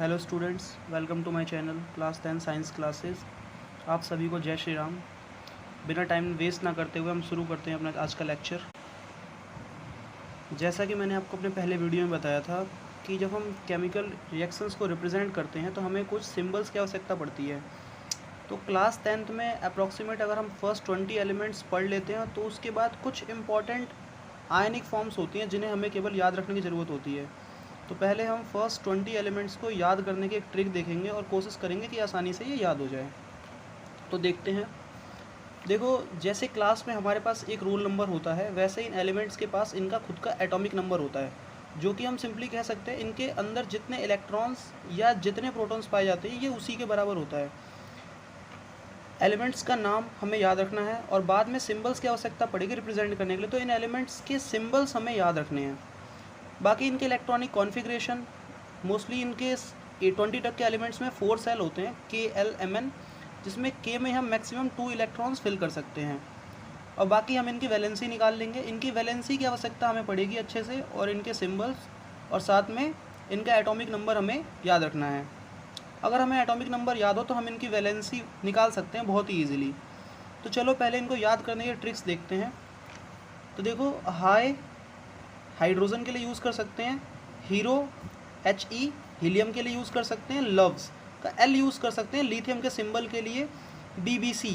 Hello students, welcome to my channel class 10 science classes. आप सभी को जय श्री राम। बिना टाइम वेस्ट ना करते हुए हम शुरू करते हैं अपना आज का लेक्चर। जैसा कि मैंने आपको अपने पहले वीडियो में बताया था कि जब हम केमिकल रिएक्शंस को रिप्रेजेंट करते हैं तो हमें कुछ सिंबल्स की आवश्यकता पड़ती है। तो क्लास 10th में अप्रॉक्सीमेट अगर हम फर्स्ट 20 एलिमेंट्स पढ़ लेते हैं तो उसके बाद कुछ इंपॉर्टेंट आयनिक फॉर्म्स होती हैं जिन्हें हमें केवल याद रखने की ज़रूरत होती है। तो पहले हम फर्स्ट 20 एलिमेंट्स को याद करने की एक ट्रिक देखेंगे और कोशिश करेंगे कि आसानी से ये याद हो जाए। तो देखते हैं। देखो, जैसे क्लास में हमारे पास एक रोल नंबर होता है, वैसे इन एलिमेंट्स के पास इनका खुद का एटॉमिक नंबर होता है, जो कि हम सिंपली कह सकते हैं इनके अंदर जितने इलेक्ट्रॉन्स या जितने प्रोटॉन्स पाए जाते हैं ये उसी के बराबर होता है। एलिमेंट्स का नाम हमें याद रखना है और बाद में सिंबल्स की आवश्यकता पड़ेगी रिप्रेजेंट करने के लिए, तो इन एलिमेंट्स के सिंबल्स हमें याद रखने हैं। बाकी इनके इलेक्ट्रॉनिक कॉन्फ़िगरेशन मोस्टली इनके 20 के एलिमेंट्स में 4 सेल होते हैं KLMN, जिसमें K में हम मैक्सिमम 2 इलेक्ट्रॉन्स फिल कर सकते हैं। और बाकी हम इनकी वैलेंसी निकाल लेंगे। इनकी वैलेंसी की आवश्यकता हमें पड़ेगी अच्छे से, और इनके सिंबल्स और साथ में इनका एटॉमिक नंबर हमें याद रखना है। अगर हमें एटॉमिक नंबर याद हो तो हम इनकी वैलेंसी निकाल सकते हैं बहुत ही ईजिली। तो चलो पहले इनको याद करने के ट्रिक्स देखते हैं। तो देखो, हाइड्रोजन के लिए यूज़ कर सकते हैं हीरो, HE, हीलियम के लिए यूज़ कर सकते हैं लव्स का L यूज़ कर सकते हैं, लिथियम के सिंबल के लिए BBC,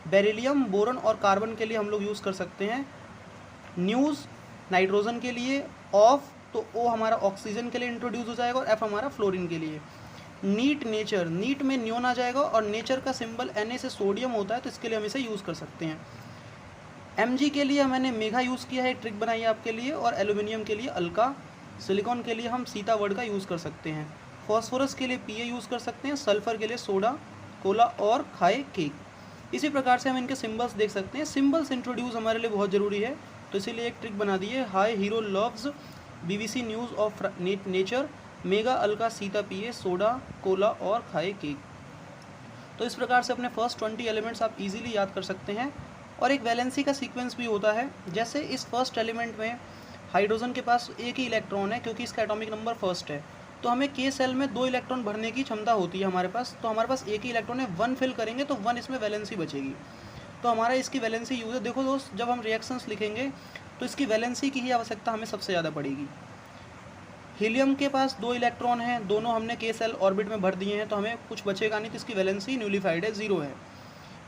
बेरिलियम, बोरन और कार्बन के लिए हम लोग यूज़ कर सकते हैं न्यूज़, नाइट्रोजन के लिए ऑफ, तो O हमारा ऑक्सीजन के लिए इंट्रोड्यूस हो जाएगा और F हमारा फ्लोरीन के लिए। नीट, नेचर, नीट में न्योन आ जाएगा और नेचर का सिंबल Na से सोडियम होता है, तो इसके लिए हम इसे यूज़ कर सकते हैं। Mg के लिए मैंने मेगा यूज़ किया है, एक ट्रिक बनाई है आपके लिए, और एल्यूमिनियम के लिए अल्का, सिलिकॉन के लिए हम सीता वर्ड का यूज़ कर सकते हैं, फॉस्फोरस के लिए Pa यूज़ कर सकते हैं, सल्फ़र के लिए सोडा, कोला और खाए केक। इसी प्रकार से हम इनके सिंबल्स देख सकते हैं। सिंबल्स इंट्रोड्यूस हमारे लिए बहुत ज़रूरी है, तो इसीलिए एक ट्रिक बना दी है। High hero loves, BBC news of nature, mega Alka Sita Pa, soda, Cola और खाए केक। तो इस प्रकार से अपने फर्स्ट 20 एलिमेंट्स आप इजीली याद कर सकते हैं। और एक वैलेंसी का सीक्वेंस भी होता है। जैसे इस फर्स्ट एलिमेंट में हाइड्रोजन के पास एक ही इलेक्ट्रॉन है क्योंकि इसका एटॉमिक नंबर फर्स्ट है, तो हमें K सेल में 2 इलेक्ट्रॉन भरने की क्षमता होती है हमारे पास। तो हमारे पास एक ही इलेक्ट्रॉन है, 1 फिल करेंगे तो 1 इसमें वैलेंसी बचेगी, तो हमारा इसकी वैलेंसी यूज़ है। देखो दोस्त, जब हम रिएक्शंस लिखेंगे तो इसकी वैलेंसी की ही आवश्यकता हमें सबसे ज़्यादा पड़ेगी। हीलियम के पास 2 इलेक्ट्रॉन हैं, दोनों हमने K सेल ऑर्बिट में भर दिए हैं, तो हमें कुछ बचेगा नहीं, तो इसकी वैलेंसी न्यूलिफाइड है, 0 है।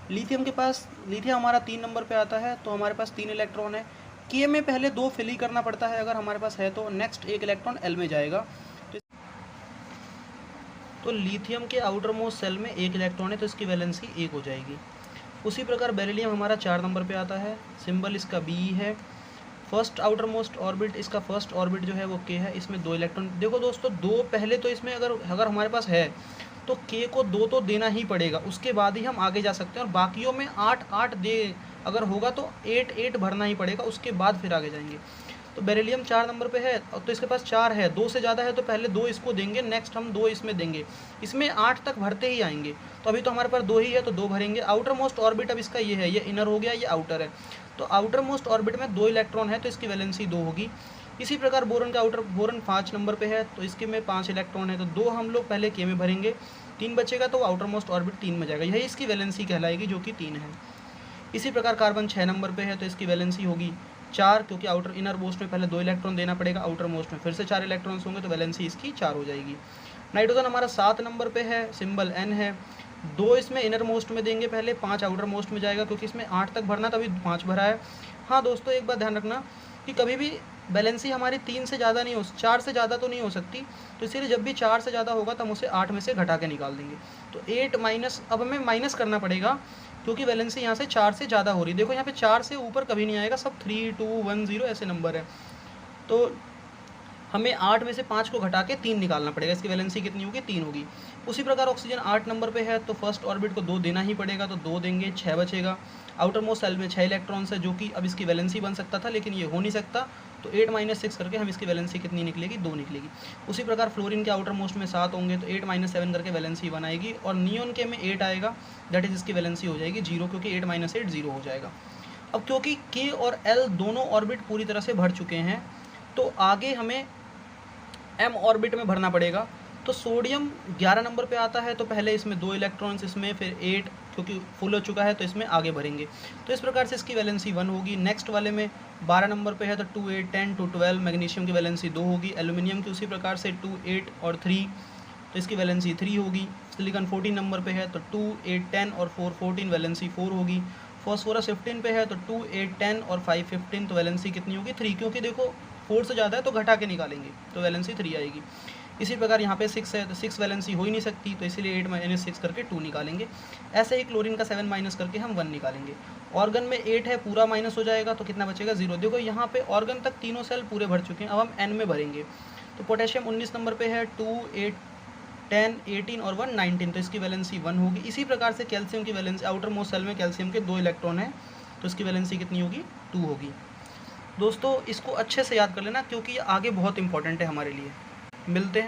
लिथियम के पास, लिथियम हमारा 3 नंबर पे आता है, तो हमारे पास 3 इलेक्ट्रॉन है। K में पहले 2 फिल ही करना पड़ता है अगर हमारे पास है, तो नेक्स्ट 1 इलेक्ट्रॉन L में जाएगा। तो लिथियम के आउटर मोस्ट सेल में 1 इलेक्ट्रॉन है, तो इसकी वैलेंसी 1 हो जाएगी। उसी प्रकार बेरिलियम हमारा 4 नंबर पे आता है, सिंबल इसका Be है। फर्स्ट आउटर मोस्ट ऑर्बिट, इसका फर्स्ट ऑर्बिट जो है वो K है, इसमें 2 इलेक्ट्रॉन। देखो दोस्तों, 2 पहले तो इसमें अगर हमारे पास है तो K को 2 तो देना ही पड़ेगा, उसके बाद ही हम आगे जा सकते हैं। और बाकियों में 8 दे अगर होगा तो 8 भरना ही पड़ेगा, उसके बाद फिर आगे जाएंगे। तो बेरिलियम 4 नंबर पे है, तो इसके पास 4 है, 2 से ज़्यादा है तो पहले 2 इसको देंगे, नेक्स्ट हम 2 इसमें देंगे, इसमें 8 तक भरते ही आएंगे। तो अभी तो हमारे पास 2 ही है, तो 2 भरेंगे। आउटर मोस्ट ऑर्बिट अब इसका ये है, ये इनर हो गया, ये आउटर है। तो आउटर मोस्ट ऑर्बिट में 2 इलेक्ट्रॉन है, तो इसकी वैलेंसी 2 होगी। इसी प्रकार बोरन का बोरन 5 नंबर पे है, तो इसके में 5 इलेक्ट्रॉन है, तो 2 हम लोग पहले K में भरेंगे, 3 बचेगा तो आउटर मोस्ट ऑर्बिट 3 में जाएगा, यही इसकी वैलेंसी कहलाएगी, जो कि 3 है। इसी प्रकार कार्बन 6 नंबर पे है, तो इसकी वैलेंसी होगी 4, क्योंकि आउटर इनर मोस्ट में पहले 2 इलेक्ट्रॉन देना पड़ेगा, आउटर मोस्ट में फिर से 4 इलेक्ट्रॉन्स होंगे, तो वैलेंसी इसकी 4 हो जाएगी। नाइट्रोजन हमारा 7 नंबर पे है, सिंबल N है, 2 इसमें इनर मोस्ट में देंगे पहले, 5 आउटर मोस्ट में जाएगा, क्योंकि इसमें 8 तक भरना, तभी 5 भरा है। हाँ दोस्तों, एक बात ध्यान रखना कि कभी भी बैलेंसी हमारी 3 से ज़्यादा नहीं हो, 4 से ज़्यादा तो नहीं हो सकती, तो इसीलिए जब भी 4 से ज़्यादा होगा तो हम उसे 8 में से घटा के निकाल देंगे। तो 8 माइनस, अब हमें माइनस करना पड़ेगा क्योंकि वैलेंसी यहाँ से 4 से ज़्यादा हो रही है। देखो यहाँ पे 4 से ऊपर कभी नहीं आएगा, सब 3, 2, 1, 0 ऐसे नंबर है। तो हमें 8 में से 5 को घटा के 3 निकालना पड़ेगा, इसकी वैलेंसी कितनी होगी, 3 होगी। उसी प्रकार ऑक्सीजन 8 नंबर पे है, तो फर्स्ट ऑर्बिट को 2 देना ही पड़ेगा, तो 2 देंगे, 6 बचेगा। आउटर मोस्ट सेल में 6 इलेक्ट्रॉन्स है, जो कि अब इसकी वैलेंसी बन सकता था, लेकिन ये हो नहीं सकता, तो 8 - 6 करके हम इसकी वैलेंसी कितनी निकलेगी, 2 निकलेगी। उसी प्रकार फ्लोरीन के आउटर मोस्ट में 7 होंगे, तो 8 - 7 करके वैलेंसी 1 आएगी, और नियोन के में 8 आएगा, दैट इज़ इसकी वैलेंसी हो जाएगी 0, क्योंकि 8 - 8 0 हो जाएगा। अब क्योंकि K और L दोनों ऑर्बिट पूरी तरह से भर चुके हैं, तो आगे हमें M ऑर्बिट में भरना पड़ेगा। तो सोडियम 11 नंबर पे आता है, तो पहले इसमें 2 इलेक्ट्रॉन्स, इसमें फिर 8, क्योंकि फुल हो चुका है तो इसमें आगे भरेंगे। तो इस प्रकार से इसकी वैलेंसी 1 होगी। नेक्स्ट वाले में 12 नंबर पे है तो 2, 8, 10, 2, 12, मैग्नीशियम की वैलेंसी 2 होगी। एल्यूमिनियम की उसी प्रकार से 2, 8 और 3, तो इसकी वैलेंसी 3 होगी। सिलिकॉन 14 नंबर पे है तो 2, 8, 10 और 4, 14, वैलेंसी 4 होगी। फॉस्फोरस 15 पे है तो 2, 8, 10 और 5, 15, तो वैलेंसी कितनी होगी? 3, क्योंकि देखो 4 से ज़्यादा है तो घटा के निकालेंगे तो वैलेंसी 3 आएगी। इसी प्रकार यहाँ पे 6 है तो 6 वैलेंसी हो ही नहीं सकती, तो इसीलिए 8 - 6 करके 2 निकालेंगे। ऐसे ही क्लोरीन का 7 माइनस करके हम 1 निकालेंगे। ऑर्गन में 8 है, पूरा माइनस हो जाएगा तो कितना बचेगा? 0। देखो यहाँ पे ऑर्गन तक तीनों सेल पूरे भर चुके हैं, अब हम एन में भरेंगे। तो पोटेशियम 19 नंबर पे है, 2, 8, 10, 18 और 1, 19, तो इसकी वैलेंसी 1 होगी। इसी प्रकार से कैल्शियम की वैलेंसी, आउटर मोस्ट सेल में कैल्शियम के 2 इलेक्ट्रॉन हैं, तो इसकी वैलेंसी कितनी होगी? 2 होगी। दोस्तों इसको अच्छे से याद कर लेना, क्योंकि ये आगे बहुत इंपॉर्टेंट है हमारे लिए। मिलते हैं।